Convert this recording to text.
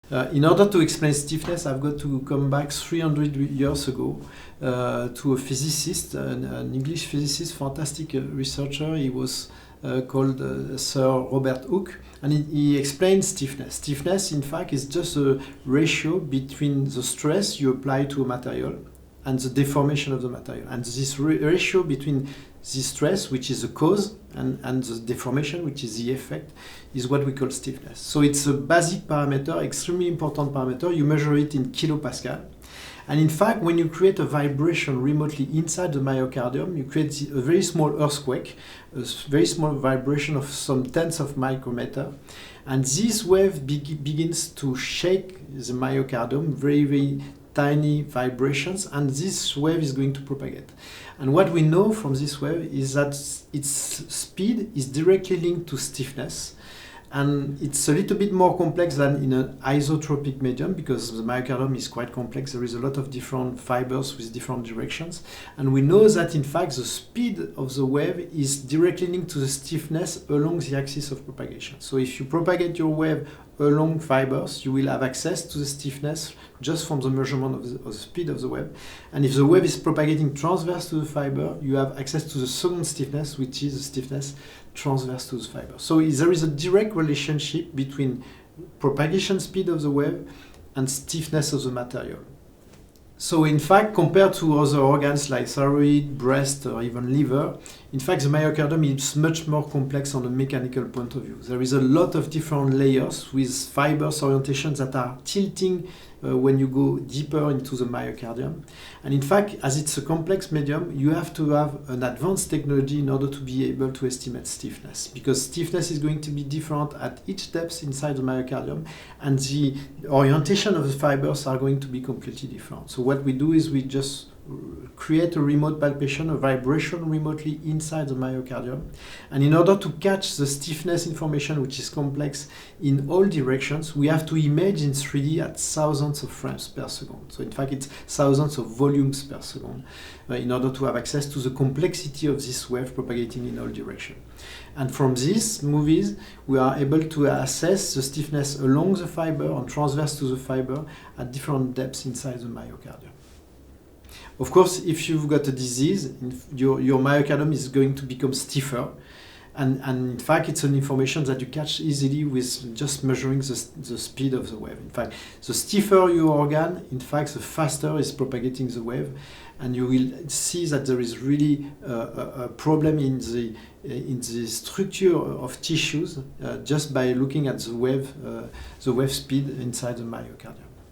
In order to explain stiffness, I've got to come back 300 years ago to a physicist, an English physicist, fantastic researcher. He was called Sir Robert Hooke, and he explained stiffness. Stiffness, in fact, is just a ratio between the stress you apply to a material and the deformation of the material. And this ratio between the stress, which is the cause, and the deformation, which is the effect, is what we call stiffness. So it's a basic parameter, extremely important parameter. You measure it in kilopascal. And in fact, when you create a vibration remotely inside the myocardium, you create a very small earthquake, a very small vibration of some tenths of micrometer. And this wave begins to shake the myocardium, very, very tiny vibrations, and this wave is going to propagate. And what we know from this wave is that its speed is directly linked to stiffness, and it's a little bit more complex than in an isotropic medium because the myocardium is quite complex. There is a lot of different fibers with different directions, and we know that in fact the speed of the wave is directly linked to the stiffness along the axis of propagation. So if you propagate your wave along fibers, you will have access to the stiffness just from the measurement of the speed of the wave. And if the wave is propagating transverse to the fiber, you have access to the second stiffness, which is the stiffness transverse to the fiber. So there is a direct relationship between propagation speed of the wave and stiffness of the material. So in fact, compared to other organs like thyroid, breast, or even liver, in fact the myocardium is much more complex on a mechanical point of view. There is a lot of different layers with fibers orientations that are tilting when you go deeper into the myocardium. And in fact, as it's a complex medium, you have to have an advanced technology in order to be able to estimate stiffness, because stiffness is going to be different at each depth inside the myocardium, and the orientation of the fibers are going to be completely different. So what we do is we just create a remote palpation, a vibration remotely inside the myocardium. And in order to catch the stiffness information, which is complex in all directions, we have to image in 3D at thousands of frames per second. So in fact, it's thousands of volumes per second in order to have access to the complexity of this wave propagating in all directions. And from these movies, we are able to assess the stiffness along the fiber and transverse to the fiber at different depths inside the myocardium. Of course, if you've got a disease, your myocardium is going to become stiffer. And in fact, it's an information that you catch easily with just measuring the speed of the wave. In fact, the stiffer your organ, in fact, the faster is propagating the wave. And you will see that there is really a problem in the structure of tissues just by looking at the wave speed inside the myocardium.